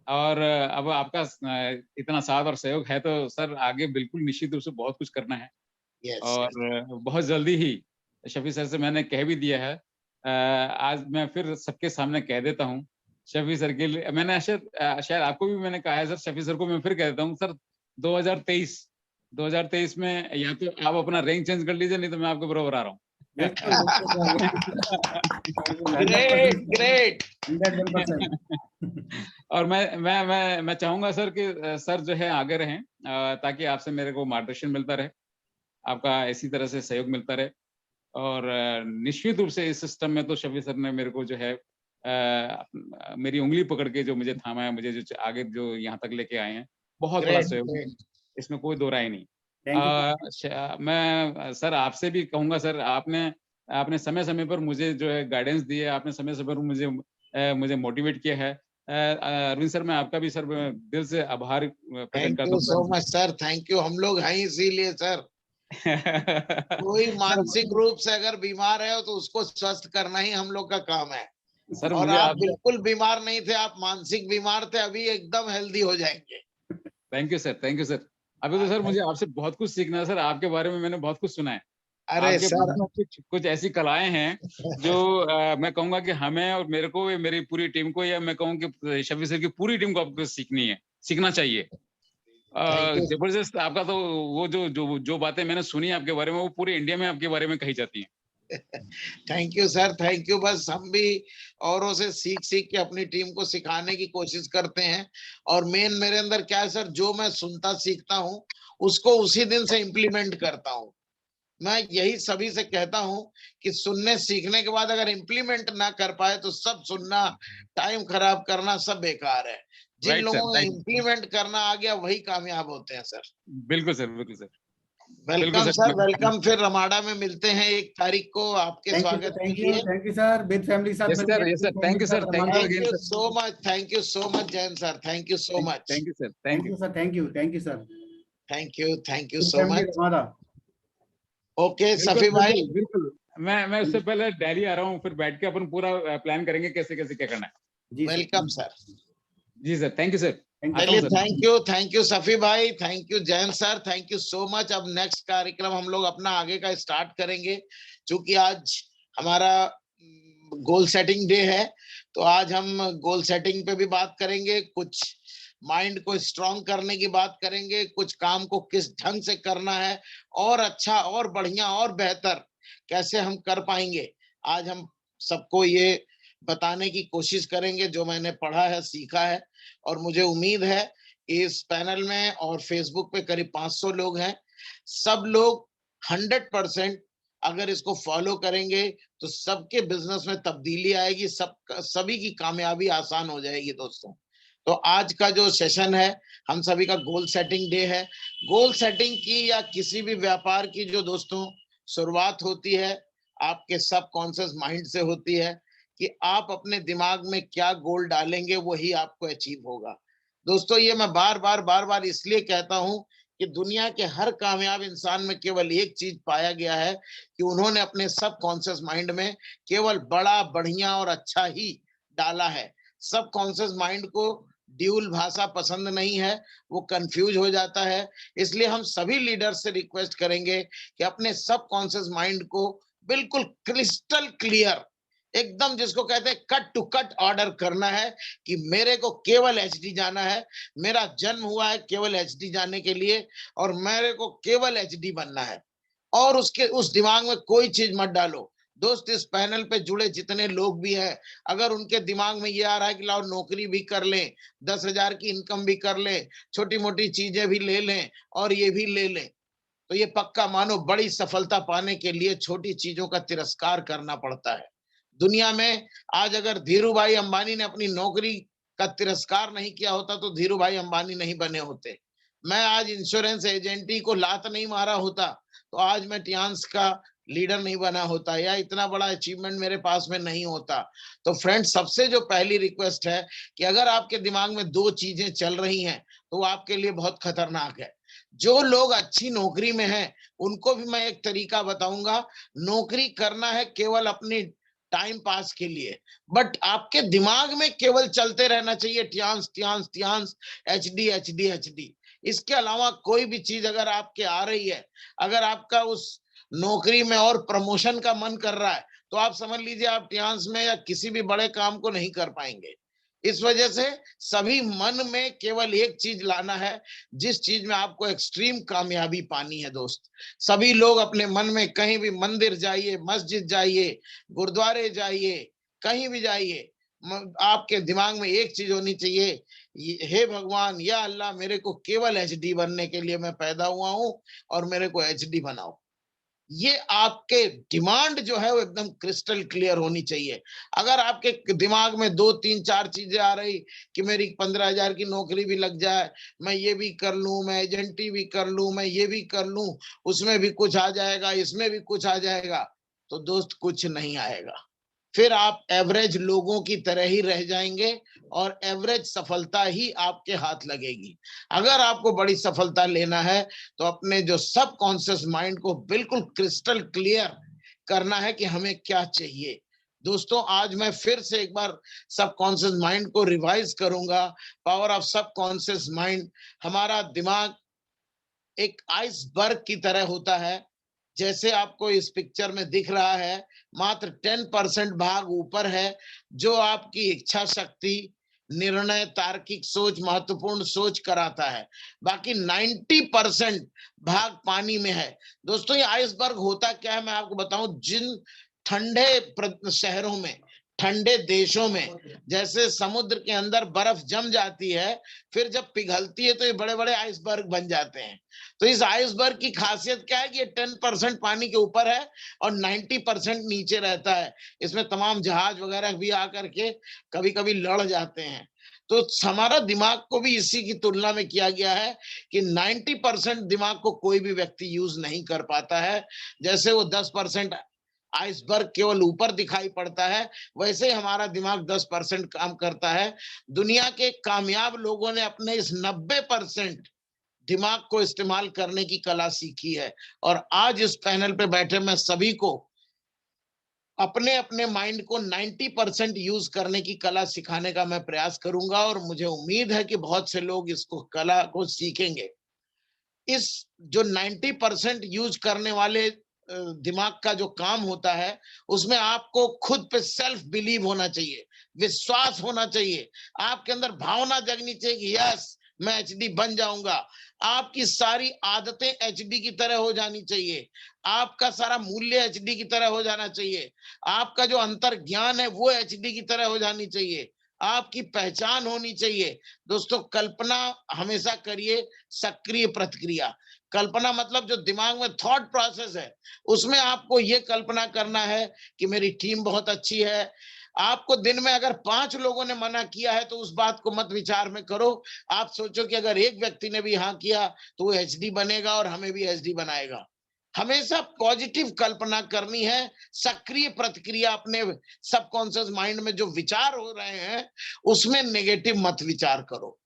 और अब आपका इतना साथ और सहयोग है तो सर आगे बिल्कुल निश्चित रूप से बहुत कुछ करना है। यस और बहुत जल्दी ही शफी सर से मैंने कह भी दिया है। आज मैं फिर सबके सामने कह देता हूँ शफी सर के लिए। मैंने शायद आपको भी मैंने कहा है सर, शफी सर को मैं फिर कह देता हूँ सर, 2023 में या तो आप अपना रैंक चेंज कर लीजिए, नहीं तो मैं आपके बराबर आ रहा हूँ। Great great. 101%। और मैं चाहूंगा सर कि सर जो है आगे रहें, ताकि आपसे मेरे को मार्गदर्शन मिलता रहे, आपका इसी तरह से सहयोग मिलता रहे। और निश्चित रूप से इस सिस्टम में तो शफी सर ने मेरे को जो है मेरी उंगली पकड़ के जो मुझे थामा है, मुझे जो आगे जो यहाँ तक लेके आए हैं, बहुत बड़ा ग्रेट सहयोग, ग्रेट। इसमें कोई दो राय नहीं। Thank you. मैं सर आपसे भी कहूंगा सर, आपने समय समय पर मुझे जो है गाइडेंस दी है, आपने समय समय पर मुझे मोटिवेट किया है। अरविंद सर, मैं आपका भी सर दिल से आभार प्रकट थैंक करता यू हूँ so much sir, thank you. हम लोग हैं इसीलिए सर। कोई मानसिक सर, रूप से अगर बीमार है तो उसको स्वस्थ करना ही हम लोग का काम है। सर और मुझे आप आपसे बिल्कुल बीमार नहीं थे, आप मानसिक बीमार थे, अभी एकदम हेल्दी हो जाएंगे। Thank you sir, thank you sir. अभी तो सर मुझे आपसे बहुत कुछ सीखना है सर, आपके बारे में मैंने बहुत कुछ सुना है। अरे आपके सर बारे में कुछ कुछ ऐसी कलाएं हैं जो मैं कहूंगा कि हमें और मेरे को, मेरी पूरी टीम को, या मैं कहूँ कि शफी सर की पूरी टीम को आपको सीखना चाहिए। Thank you. जबरदस्त आपका तो वो जो बातें मैंने सुनी आपके बारे में, वो पूरे इंडिया में आपके बारे में कही जाती हैं। Thank you sir, thank you. बस हम भी औरों से सीख सीख के अपनी टीम को सिखाने की कोशिश करते हैं। और मेन मेरे अंदर क्या है सर, जो मैं सुनता सीखता हूँ उसको उसी दिन से इम्प्लीमेंट करता हूँ। मैं यही सभी से कहता हूं कि सुनने सीखने के बाद अगर इम्प्लीमेंट ना कर पाए तो सब सुनना, टाइम खराब करना सब बेकार है। जिन राइट सर, लोगों ने राइट। इम्प्लीमेंट करना आ गया वही कामयाब होते हैं सर। बिल्कुल सर, बिल्कुल सर, बिल्कुल वेलकम सर। Sir, welcome. फिर रमाडा में मिलते हैं 1 तारीख को आपके स्वागत के लिए। Thank you sir. With family के साथ यस मिलिए, sir, yes with sir, family thank के यू सर, साथ thank you Ramada. Thank again you sir. So much, thank you so much Jain sir, thank you so much. Thank you sir, thank thank you. You sir, thank you sir. Thank you with so family much. Ramada. Okay बिल्कुल सफी भाई। बिल्कुल बिल्कुल। मैं उससे पहले दिल्ली आ रहा हूँ, फिर बैठ के अपन पूरा प्लान करेंगे कैसे कैसे क्या करना है। जी वेलकम सर। सर। जी sir, thank you sir. Thank आता हूँ चलिए, सर। थैंक यू सफी भाई, thank you Jain sir, thank you so much. अब नेक्स्ट कार्यक्रम हम लोग अपना आगे का स्टार्ट करेंगे, क्योंकि आज हमारा गोल सेटिंग डे है। तो आज हम गोल सेटिंग पे भी बात करेंगे, कुछ माइंड को स्ट्रांग करने की बात करेंगे, कुछ काम को किस ढंग से करना है और अच्छा और बढ़िया और बेहतर कैसे हम कर पाएंगे। आज हम सबको ये बताने की कोशिश करेंगे जो मैंने पढ़ा है, सीखा है। और मुझे उम्मीद है इस पैनल में और फेसबुक पे करीब 500 लोग हैं, सब लोग 100% अगर इसको फॉलो करेंगे तो सबके बिजनेस में तब्दीली आएगी, सभी की कामयाबी आसान हो जाएगी दोस्तों। तो आज का जो सेशन है, हम सभी का गोल सेटिंग डे है। गोल सेटिंग की या किसी भी व्यापार की जो दोस्तों शुरुआत होती है, आपके सब कॉन्शियस माइंड से होती है कि आप अपने दिमाग में क्या गोल डालेंगे वही आपको अचीव होगा। दोस्तों, ये मैं बार बार इसलिए कहता हूं कि दुनिया के हर कामयाब इंसान में केवल एक चीज पाया गया है कि उन्होंने अपने सब कॉन्शियस माइंड में केवल बड़ा, बढ़िया और अच्छा ही डाला है। सब कॉन्शियस माइंड को ड्यूल भाषा पसंद नहीं है, वो कंफ्यूज हो जाता है। इसलिए हम सभी लीडर से रिक्वेस्ट करेंगे कि अपने सब कॉन्शियस माइंड को बिल्कुल क्रिस्टल क्लियर, एकदम जिसको कहते हैं कट टू कट ऑर्डर करना है कि मेरे को केवल एचडी जाना है, मेरा जन्म हुआ है केवल एचडी जाने के लिए और मेरे को केवल एचडी बनना है। और उसके उस दिमाग में कोई चीज मत डालो। दोस्त इस पैनल पे जुड़े जितने लोग भी हैं, अगर उनके दिमाग में ये आ रहा है कि लाओ नौकरी भी कर लें, 10,000 की इनकम भी कर लें, छोटी मोटी चीजें भी ले लें और ये भी ले लें, तो ये पक्का मानो बड़ी सफलता पाने के लिए छोटी चीजों का तिरस्कार करना पड़ता है। दुनिया में आज अगर धीरू भाई अंबानी ने अपनी नौकरी का तिरस्कार नहीं किया होता तो धीरू भाई अंबानी नहीं बने होते। मैं आज इंश्योरेंस एजेंटी को लात नहीं मारा होता तो आज मैं टियांस का लीडर नहीं बना होता या इतना बड़ा अचीवमेंट मेरे पास में नहीं होता। तो फ्रेंड, सबसे जो पहली रिक्वेस्ट है कि अगर आपके दिमाग में दो चीजें चल रही हैं तो वो आपके लिए बहुत खतरनाक है। जो लोग अच्छी नौकरी में हैं उनको भी मैं एक तरीका बताऊंगा। नौकरी करना है केवल अपनी टाइम पास के लिए, बट आपके दिमाग में केवल चलते रहना चाहिए Tiens Tiens Tiens, HD HD HD. इसके अलावा कोई भी चीज अगर आपके आ रही है, अगर आपका उस नौकरी में और प्रमोशन का मन कर रहा है तो आप समझ लीजिए आप टियांस में या किसी भी बड़े काम को नहीं कर पाएंगे। इस वजह से सभी मन में केवल एक चीज लाना है, जिस चीज में आपको एक्सट्रीम कामयाबी पानी है। दोस्त, सभी लोग अपने मन में कहीं भी मंदिर जाइए, मस्जिद जाइए, गुरुद्वारे जाइए, कहीं भी जाइए, आपके दिमाग में एक चीज होनी चाहिए, हे भगवान या अल्लाह, मेरे को केवल एचडी बनने के लिए मैं पैदा हुआ हूं और मेरे को एचडी बनाओ। ये आपके डिमांड जो है वो एकदम क्रिस्टल क्लियर होनी चाहिए। अगर आपके दिमाग में 2 3 4 चीजें आ रही कि मेरी 15,000 की नौकरी भी लग जाए, मैं ये भी कर लूं, मैं एजेंटी भी कर लूं, मैं ये भी कर लूं, उसमें भी कुछ आ जाएगा, इसमें भी कुछ आ जाएगा, तो दोस्त कुछ नहीं आएगा। फिर आप एवरेज लोगों की तरह ही रह जाएंगे और एवरेज सफलता ही आपके हाथ लगेगी। अगर आपको बड़ी सफलता लेना है तो अपने जो सब कॉन्शियस माइंड को बिल्कुल क्रिस्टल क्लियर करना है कि हमें क्या चाहिए। दोस्तों, आज मैं फिर से एक बार सब कॉन्शियस माइंड को रिवाइज करूंगा। पावर ऑफ सब कॉन्शियस माइंड। हमारा दिमाग एक आइसबर्ग की तरह होता है, जैसे आपको इस पिक्चर में दिख रहा है। मात्र 10% भाग ऊपर है, जो आपकी इच्छा शक्ति, निर्णय, तार्किक सोच, महत्वपूर्ण सोच कराता है। बाकी 90% भाग पानी में है। दोस्तों, ये आइसबर्ग होता क्या है मैं आपको बताऊं। जिन ठंडे शहरों में, ठंडे देशों में जैसे समुद्र के अंदर बर्फ जम जाती है, फिर जब पिघलती है तो ये बड़े बड़े आइसबर्ग बन जाते हैं। तो इस आइसबर्ग की खासियत क्या है कि ये 10% पानी के ऊपर है और 90% नीचे रहता है। इसमें तमाम जहाज वगैरह भी आकर के कभी कभी लड़ जाते हैं। तो हमारा दिमाग को भी इसी की तुलना में किया गया है कि 90% दिमाग को कोई भी व्यक्ति यूज नहीं कर पाता है। जैसे वो 10% आइसबर्ग केवल ऊपर दिखाई पड़ता है, वैसे ही हमारा दिमाग 10% काम करता है। दुनिया के कामयाब लोगों ने अपने इस 90% दिमाग को इस्तेमाल करने की कला सीखी है। और आज इस पैनल पे बैठे मैं सभी को अपने अपने माइंड को 90% यूज करने की कला सिखाने का मैं प्रयास करूंगा और मुझे उम्मीद है कि बहुत से लोग इसको कला को सीखेंगे। इस जो 90% यूज करने वाले दिमाग का जो काम होता है, उसमें आपको खुद पे सेल्फ बिलीव होना चाहिए, विश्वास होना चाहिए, आपके अंदर भावना जगनी चाहिए कि यस, मैं एचडी बन जाऊंगा। आपकी सारी आदतें एचडी की तरह हो जानी चाहिए, आपका सारा मूल्य एचडी की तरह हो जाना चाहिए, आपका जो अंतर ज्ञान है वो एचडी की तरह हो जानी चाहिए, आपकी पहचान होनी चाहिए। दोस्तों, कल्पना हमेशा करिए, सक्रिय प्रतिक्रिया। कल्पना मतलब जो दिमाग में थॉट प्रोसेस है, उसमें आपको ये कल्पना करना है कि मेरी टीम बहुत अच्छी है। आपको दिन में अगर 5 लोगों ने मना किया है तो उस बात को मत विचार में करो। आप सोचो कि अगर एक व्यक्ति ने भी हाँ किया तो वो एचडी बनेगा और हमें भी एचडी बनाएगा। हमेशा पॉजिटिव कल्पना करनी है, सक्रिय प्रतिक्रिया। अपने सबकॉन्शियस माइंड में जो विचार हो रहे हैं उसमें नेगेटिव मत विचार करो।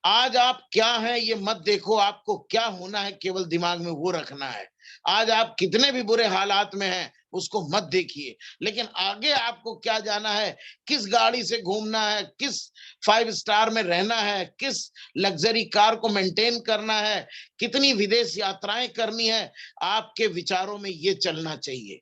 आज आप क्या हैं ये मत देखो, आपको क्या होना है केवल दिमाग में वो रखना है। आज आप कितने भी बुरे हालात में हैं उसको मत देखिए, लेकिन आगे आपको क्या जाना है, किस गाड़ी से घूमना है, किस 5 स्टार में रहना है, किस लग्जरी कार को मेंटेन करना है, कितनी विदेश यात्राएं करनी है, आपके विचारों में ये चलना चाहिए।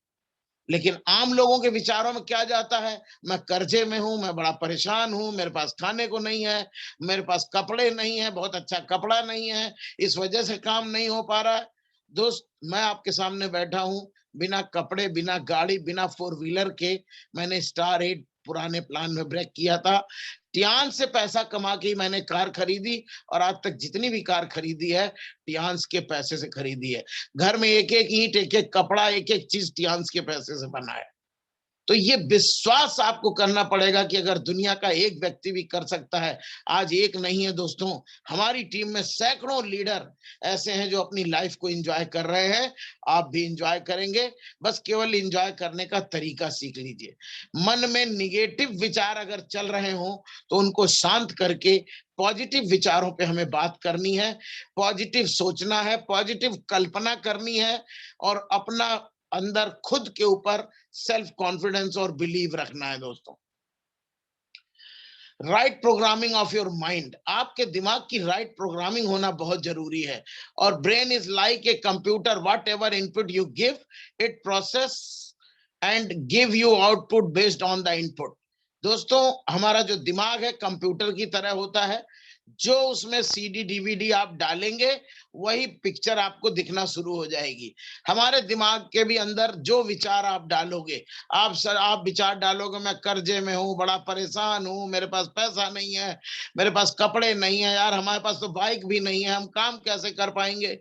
लेकिन आम लोगों के विचारों में क्या जाता है, मैं कर्जे में हूं, मैं बड़ा परेशान हूं, मेरे पास खाने को नहीं है, मेरे पास कपड़े नहीं है, बहुत अच्छा कपड़ा नहीं है, इस वजह से काम नहीं हो पा रहा है। दोस्त, मैं आपके सामने बैठा हूं, बिना कपड़े, बिना गाड़ी, बिना 4 व्हीलर के मैंने स्टार 8 पुराने प्लान में ब्रेक किया था। टियान्स से पैसा कमा के ही मैंने कार खरीदी, और आज तक जितनी भी कार खरीदी है टियान्स के पैसे से खरीदी है। घर में एक-एक ईंट, एक-एक कपड़ा, एक-एक चीज टियान्स के पैसे से बना है। तो ये विश्वास आपको करना पड़ेगा कि अगर दुनिया का एक व्यक्ति भी कर सकता है, आज एक नहीं है दोस्तों, हमारी टीम में सैकड़ों लीडर ऐसे हैं जो अपनी लाइफ को एंजॉय कर रहे हैं। आप भी एंजॉय करेंगे, बस केवल एंजॉय करने का तरीका सीख लीजिए। मन में निगेटिव विचार अगर चल रहे हो तो उनको शांत करके पॉजिटिव विचारों पे हमें बात करनी है, पॉजिटिव सोचना है, पॉजिटिव कल्पना करनी है, और अपना अंदर खुद के ऊपर सेल्फ कॉन्फिडेंस और बिलीव रखना है दोस्तों। Right programming of your mind, आपके दिमाग की राइट प्रोग्रामिंग होना बहुत जरूरी है। और brain is like a computer, what ever input you give it process and give you output based on the input. दोस्तों, हमारा जो दिमाग है कंप्यूटर की तरह होता है, जो उसमें सीडी डीवीडी आप डालेंगे वही पिक्चर आपको दिखना शुरू हो जाएगी। हमारे दिमाग के भी अंदर जो विचार आप डालोगे, आप विचार डालोगे मैं कर्जे में हूँ, बड़ा परेशान हूँ, मेरे पास पैसा नहीं है, मेरे पास कपड़े नहीं है, यार हमारे पास तो बाइक भी नहीं है, हम काम कैसे कर पाएंगे।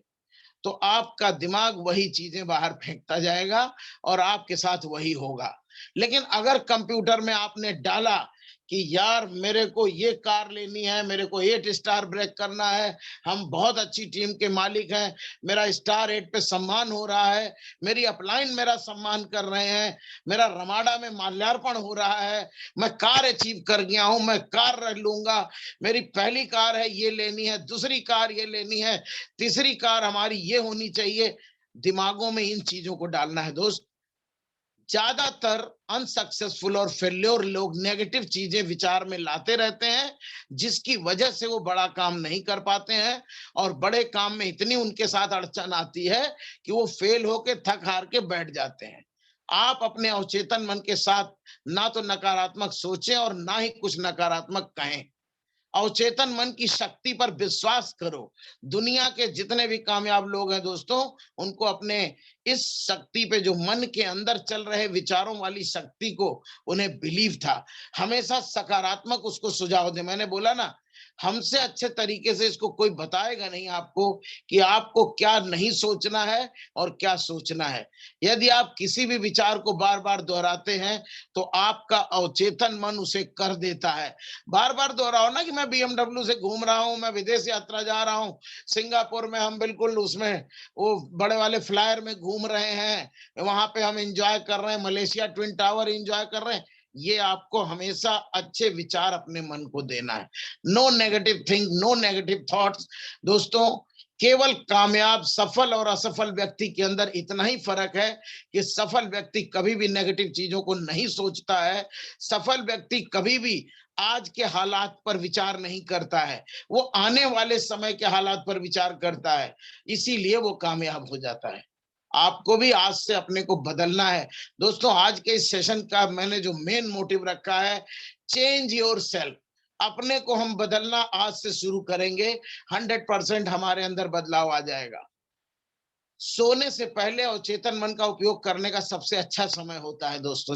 तो आपका दिमाग वही चीजें बाहर फेंकता जाएगा और आपके साथ वही होगा। लेकिन अगर कंप्यूटर में आपने डाला कि यार मेरे को ये कार लेनी है, मेरे को 8 स्टार ब्रेक करना है, हम बहुत अच्छी टीम के मालिक हैं, मेरा स्टार 8 पे सम्मान हो रहा है, मेरी अपलाइन मेरा सम्मान कर रहे हैं, मेरा रमाडा में माल्यार्पण हो रहा है, मैं कार अचीव कर गया हूं, मैं कार रख लूंगा, मेरी पहली कार है ये लेनी है, दूसरी कार ये लेनी है, तीसरी कार हमारी ये होनी चाहिए। दिमागों में इन चीजों को डालना है दोस्त। ज्यादातर अनसक्सेसफुल और फेल्योर लोग नेगेटिव चीजें विचार में लाते रहते हैं, जिसकी वजह से वो बड़ा काम नहीं कर पाते हैं, और बड़े काम में इतनी उनके साथ अड़चन आती है कि वो फेल होके थक हार के बैठ जाते हैं। आप अपने अवचेतन मन के साथ ना तो नकारात्मक सोचें और ना ही कुछ नकारात्मक कहें। अवचेतन मन की शक्ति पर विश्वास करो। दुनिया के जितने भी कामयाब लोग हैं दोस्तों, उनको अपने इस शक्ति पे, जो मन के अंदर चल रहे विचारों वाली शक्ति को उन्हें बिलीव था। हमेशा सकारात्मक उसको सुझाव दे। मैंने बोला ना, हमसे अच्छे तरीके से इसको कोई बताएगा नहीं आपको कि आपको क्या नहीं सोचना है और क्या सोचना है। यदि आप किसी भी विचार को बार बार दोहराते हैं तो आपका अवचेतन मन उसे कर देता है। बार बार दोहराओ ना कि मैं BMW से घूम रहा हूं, मैं विदेश यात्रा जा रहा हूं, सिंगापुर में हम बिल्कुल उसमें वो बड़े वाले फ्लायर में घूम रहे हैं, वहां पे हम एंजॉय कर रहे हैं, मलेशिया ट्विन टावर एंजॉय कर रहे हैं। ये आपको हमेशा अच्छे विचार अपने मन को देना है। No negative think, no negative thoughts. दोस्तों, केवल कामयाब, सफल और असफल व्यक्ति के अंदर इतना ही फर्क है कि सफल व्यक्ति कभी भी नेगेटिव चीजों को नहीं सोचता है। सफल व्यक्ति कभी भी आज के हालात पर विचार नहीं करता है, वो आने वाले समय के हालात पर विचार करता है, इसीलिए वो कामयाब हो जाता है। आपको भी आज से अपने को बदलना है। दोस्तों, आज के इस सेशन का मैंने जो मेन मोटिव रखा है, चेंज योर सेल्फ। अपने को हम बदलना आज से शुरू करेंगे, 100% हमारे अंदर बदलाव आ जाएगा। सोने से पहले अवचेतन मन का उपयोग करने का सबसे अच्छा समय होता है दोस्तों।